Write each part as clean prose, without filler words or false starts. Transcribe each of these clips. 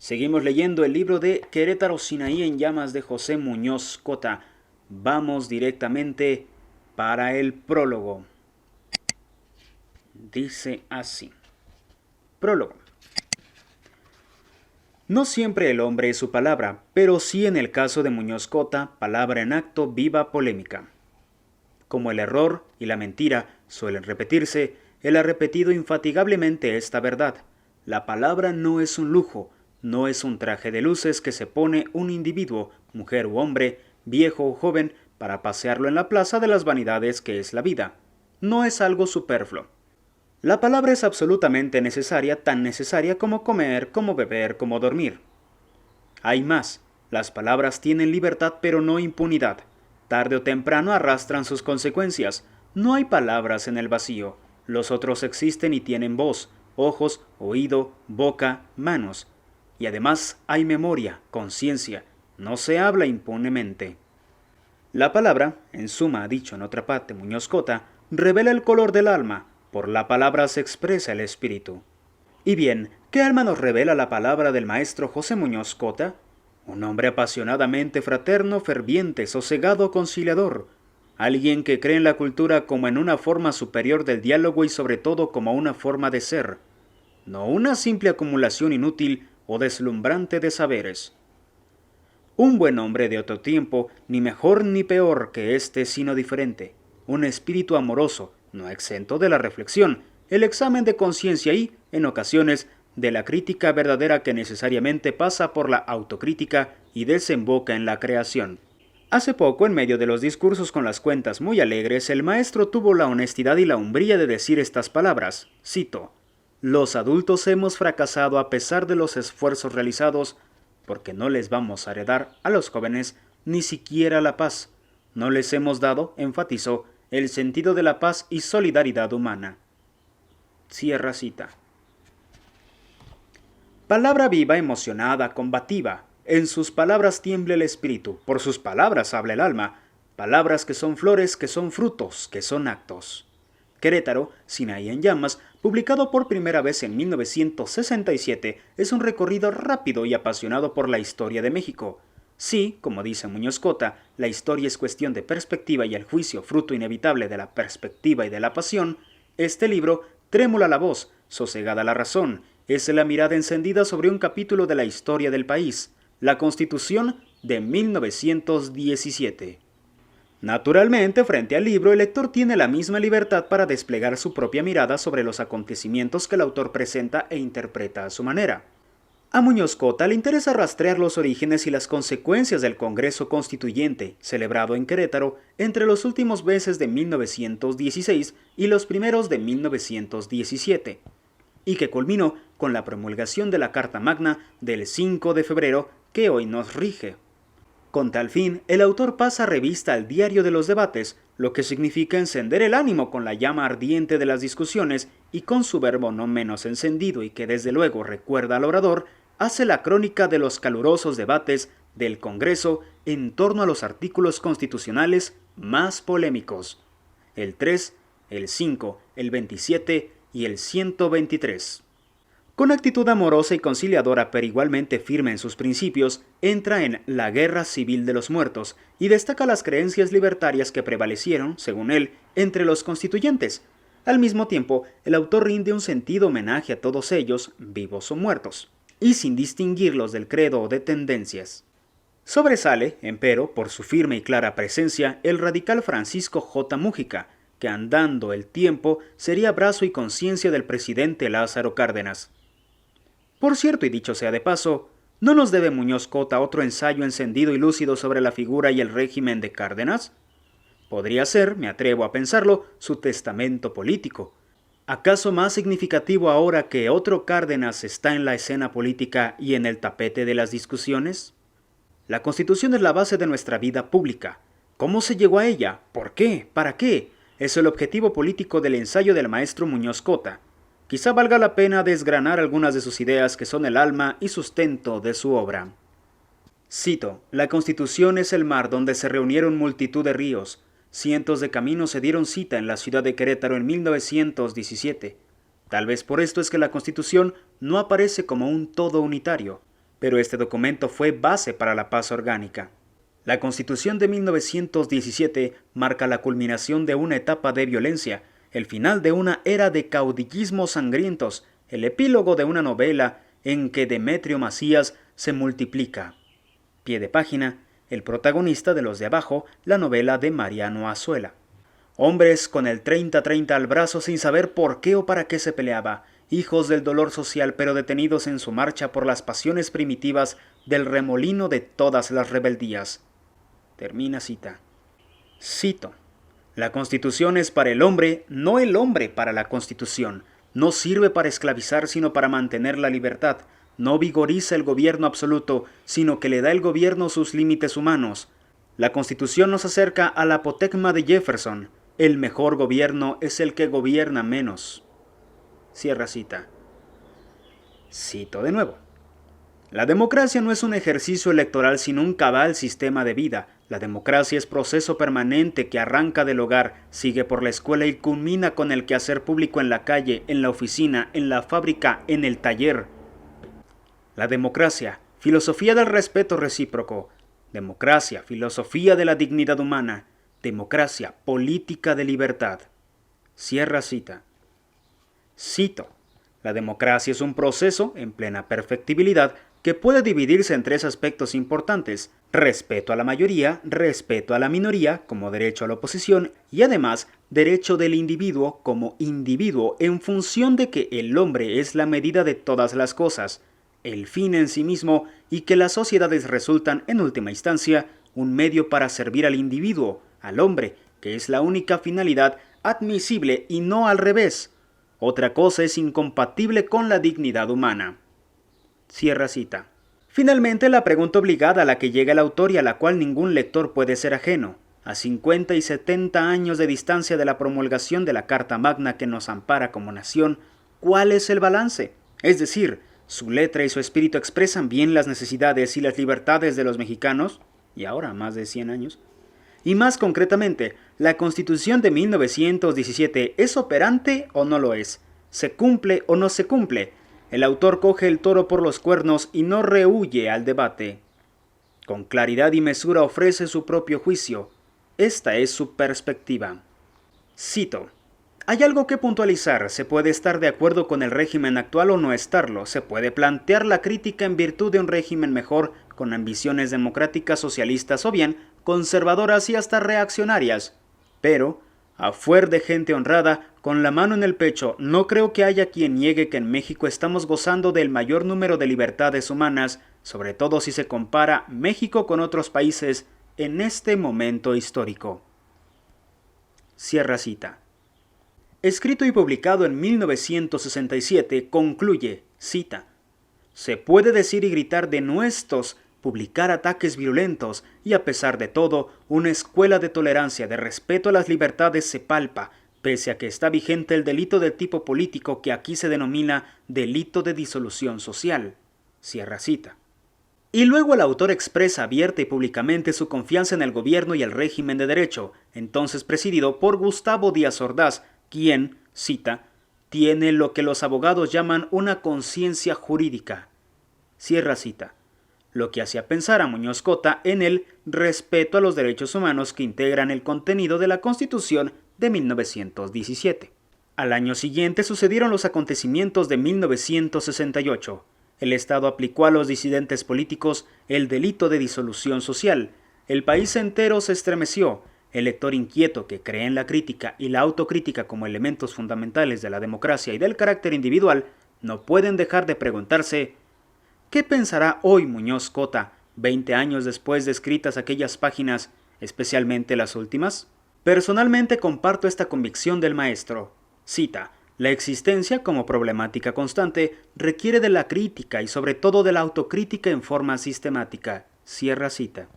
Seguimos leyendo el libro de Querétaro, Sinaí en llamas de José Muñoz Cota. Vamos directamente para el prólogo. Dice así. Prólogo. No siempre el hombre es su palabra, pero sí en el caso de Muñoz Cota, palabra en acto, viva polémica. Como el error y la mentira suelen repetirse, él ha repetido infatigablemente esta verdad. La palabra no es un lujo, no es un traje de luces que se pone un individuo, mujer u hombre, viejo o joven, para pasearlo en la plaza de las vanidades que es la vida. No es algo superfluo. La palabra es absolutamente necesaria, tan necesaria como comer, como beber, como dormir. Hay más. Las palabras tienen libertad pero no impunidad. Tarde o temprano arrastran sus consecuencias. No hay palabras en el vacío. Los otros existen y tienen voz, ojos, oído, boca, manos. Y además hay memoria, conciencia. No se habla impunemente. La palabra, en suma ha dicho en otra parte Muñoz Cota, revela el color del alma. Por la palabra se expresa el espíritu. Y bien, ¿qué alma nos revela la palabra del maestro José Muñoz Cota? Un hombre apasionadamente fraterno, ferviente, sosegado, conciliador. Alguien que cree en la cultura como en una forma superior del diálogo y sobre todo como una forma de ser. No una simple acumulación inútil o deslumbrante de saberes. Un buen hombre de otro tiempo, ni mejor ni peor que éste, sino diferente. Un espíritu amoroso, no exento de la reflexión, el examen de conciencia y, en ocasiones, de la crítica verdadera que necesariamente pasa por la autocrítica y desemboca en la creación. Hace poco, en medio de los discursos con las cuentas muy alegres, el maestro tuvo la honestidad y la umbría de decir estas palabras, cito, «Los adultos hemos fracasado a pesar de los esfuerzos realizados porque no les vamos a heredar a los jóvenes ni siquiera la paz. No les hemos dado», enfatizó, «el sentido de la paz y solidaridad humana». Cierra cita. Palabra viva, emocionada, combativa. En sus palabras tiembla el espíritu, por sus palabras habla el alma. Palabras que son flores, que son frutos, que son actos. Querétaro, Sinaí en llamas, publicado por primera vez en 1967, es un recorrido rápido y apasionado por la historia de México. Sí, como dice Muñoz Cota, la historia es cuestión de perspectiva y el juicio, fruto inevitable de la perspectiva y de la pasión, este libro, trémula la voz, sosegada la razón, es la mirada encendida sobre un capítulo de la historia del país, la Constitución de 1917. Naturalmente, frente al libro, el lector tiene la misma libertad para desplegar su propia mirada sobre los acontecimientos que el autor presenta e interpreta a su manera. A Muñoz Cota le interesa rastrear los orígenes y las consecuencias del Congreso Constituyente, celebrado en Querétaro entre los últimos meses de 1916 y los primeros de 1917, y que culminó con la promulgación de la Carta Magna del 5 de febrero que hoy nos rige. Con tal fin, el autor pasa revista al diario de los debates, lo que significa encender el ánimo con la llama ardiente de las discusiones y con su verbo no menos encendido y que desde luego recuerda al orador, hace la crónica de los calurosos debates del Congreso en torno a los artículos constitucionales más polémicos, el 3, el 5, el 27 y el 123. Con actitud amorosa y conciliadora pero igualmente firme en sus principios, entra en la guerra civil de los muertos y destaca las creencias libertarias que prevalecieron, según él, entre los constituyentes. Al mismo tiempo, el autor rinde un sentido homenaje a todos ellos, vivos o muertos, y sin distinguirlos del credo o de tendencias. Sobresale, empero, por su firme y clara presencia, el radical Francisco J. Mújica, que andando el tiempo sería brazo y conciencia del presidente Lázaro Cárdenas. Por cierto, y dicho sea de paso, ¿no nos debe Muñoz Cota otro ensayo encendido y lúcido sobre la figura y el régimen de Cárdenas? Podría ser, me atrevo a pensarlo, su testamento político. ¿Acaso más significativo ahora que otro Cárdenas está en la escena política y en el tapete de las discusiones? La Constitución es la base de nuestra vida pública. ¿Cómo se llegó a ella? ¿Por qué? ¿Para qué? Es el objetivo político del ensayo del maestro Muñoz Cota. Quizá valga la pena desgranar algunas de sus ideas que son el alma y sustento de su obra. Cito, «La Constitución es el mar donde se reunieron multitud de ríos. Cientos de caminos se dieron cita en la ciudad de Querétaro en 1917. Tal vez por esto es que la Constitución no aparece como un todo unitario. pero este documento fue base para la paz orgánica. La Constitución de 1917 marca la culminación de una etapa de violencia, el final de una era de caudillismos sangrientos, el epílogo de una novela en que Demetrio Macías se multiplica. Pie de página, el protagonista de Los de Abajo, la novela de Mariano Azuela. Hombres con el 30-30 al brazo sin saber por qué o para qué se peleaba, hijos del dolor social pero detenidos en su marcha por las pasiones primitivas del remolino de todas las rebeldías. Termina cita. Cito. La Constitución es para el hombre, no el hombre para la Constitución. No sirve para esclavizar sino para mantener la libertad. No vigoriza el gobierno absoluto, sino que le da el gobierno sus límites humanos. La Constitución nos acerca al apotegma de Jefferson. El mejor gobierno es el que gobierna menos. Cierra cita. Cito de nuevo. La democracia no es un ejercicio electoral sino un cabal sistema de vida. La democracia es proceso permanente que arranca del hogar, sigue por la escuela y culmina con el quehacer público en la calle, en la oficina, en la fábrica, en el taller. La democracia, filosofía del respeto recíproco. Democracia, filosofía de la dignidad humana. Democracia, política de libertad. Cierra cita. Cito. La democracia es un proceso en plena perfectibilidad que puede dividirse en tres aspectos importantes: respeto a la mayoría, respeto a la minoría como derecho a la oposición y además derecho del individuo como individuo en función de que el hombre es la medida de todas las cosas, el fin en sí mismo y que las sociedades resultan en última instancia un medio para servir al individuo, al hombre, que es la única finalidad admisible y no al revés. Otra cosa es incompatible con la dignidad humana. Cierra cita. Finalmente, la pregunta obligada a la que llega el autor y a la cual ningún lector puede ser ajeno. A 50 y 70 años de distancia de la promulgación de la Carta Magna que nos ampara como nación, ¿cuál es el balance? Es decir, ¿su letra y su espíritu expresan bien las necesidades y las libertades de los mexicanos? Y ahora, más de 100 años. Y más concretamente, ¿la Constitución de 1917 es operante o no lo es? ¿Se cumple o no se cumple? El autor coge el toro por los cuernos y no rehúye al debate. Con claridad y mesura ofrece su propio juicio. Esta es su perspectiva. Cito. Hay algo que puntualizar. Se puede estar de acuerdo con el régimen actual o no estarlo. Se puede plantear la crítica en virtud de un régimen mejor, con ambiciones democráticas socialistas o bien conservadoras y hasta reaccionarias. Pero, a fuer de gente honrada, con la mano en el pecho, no creo que haya quien niegue que en México estamos gozando del mayor número de libertades humanas, sobre todo si se compara México con otros países en este momento histórico. Cierra cita. Escrito y publicado en 1967, concluye, cita, «Se puede decir y gritar denuestos, publicar ataques violentos, y a pesar de todo, una escuela de tolerancia, de respeto a las libertades se palpa, pese a que está vigente el delito del tipo político que aquí se denomina delito de disolución social». Cierra cita. Y luego el autor expresa abierta y públicamente su confianza en el gobierno y el régimen de derecho, entonces presidido por Gustavo Díaz Ordaz, quien, cita, «tiene lo que los abogados llaman una conciencia jurídica». Cierra cita. Lo que hacía pensar a Muñoz Cota en el respeto a los derechos humanos que integran el contenido de la Constitución de 1917. Al año siguiente sucedieron los acontecimientos de 1968. El Estado aplicó a los disidentes políticos el delito de disolución social. El país entero se estremeció. El lector inquieto que cree en la crítica y la autocrítica como elementos fundamentales de la democracia y del carácter individual no pueden dejar de preguntarse: ¿qué pensará hoy Muñoz Cota, 20 años después de escritas aquellas páginas, especialmente las últimas? Personalmente comparto esta convicción del maestro. Cita, «La existencia como problemática constante requiere de la crítica y sobre todo de la autocrítica en forma sistemática». Cierra cita.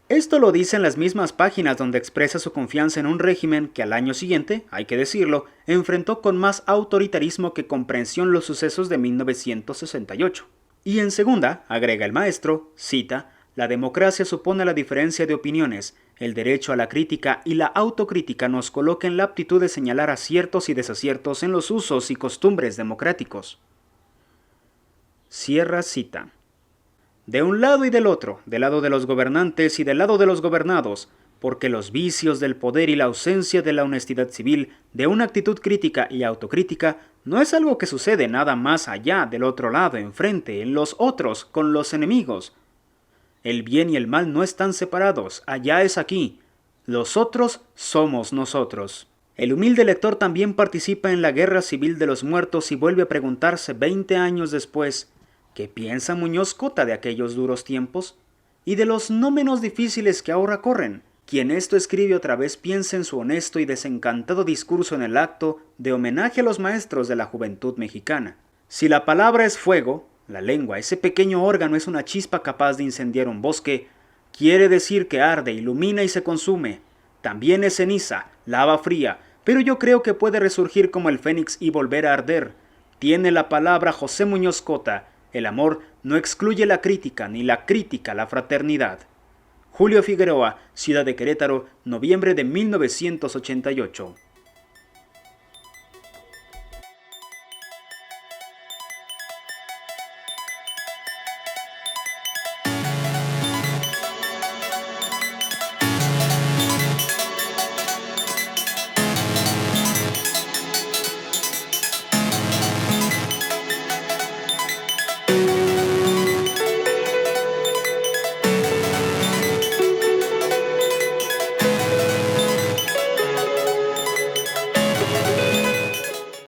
Esto lo dice en las mismas páginas donde expresa su confianza en un régimen que al año siguiente, hay que decirlo, enfrentó con más autoritarismo que comprensión los sucesos de 1968. Y en segunda, agrega el maestro, cita, «La democracia supone la diferencia de opiniones. El derecho a la crítica y la autocrítica nos coloca en la aptitud de señalar aciertos y desaciertos en los usos y costumbres democráticos». Cierra cita. de un lado y del otro, del lado de los gobernantes y del lado de los gobernados, porque los vicios del poder y la ausencia de la honestidad civil, de una actitud crítica y autocrítica, no es algo que sucede nada más allá del otro lado, enfrente, en los otros, con los enemigos. El bien y el mal no están separados, allá es aquí. Los otros somos nosotros. El humilde lector también participa en la guerra civil de los muertos y vuelve a preguntarse 20 años después, ¿qué piensa Muñoz Cota de aquellos duros tiempos? Y de los no menos difíciles que ahora corren. Quien esto escribe otra vez piensa en su honesto y desencantado discurso en el acto de homenaje a los maestros de la juventud mexicana. Si la palabra es fuego, la lengua, ese pequeño órgano, es una chispa capaz de incendiar un bosque, quiere decir que arde, ilumina y se consume. También es ceniza, lava fría, pero yo creo que puede resurgir como el fénix y volver a arder. Tiene la palabra José Muñoz Cota: el amor no excluye la crítica, ni la crítica la fraternidad. Julio Figueroa, Ciudad de Querétaro, noviembre de 1988.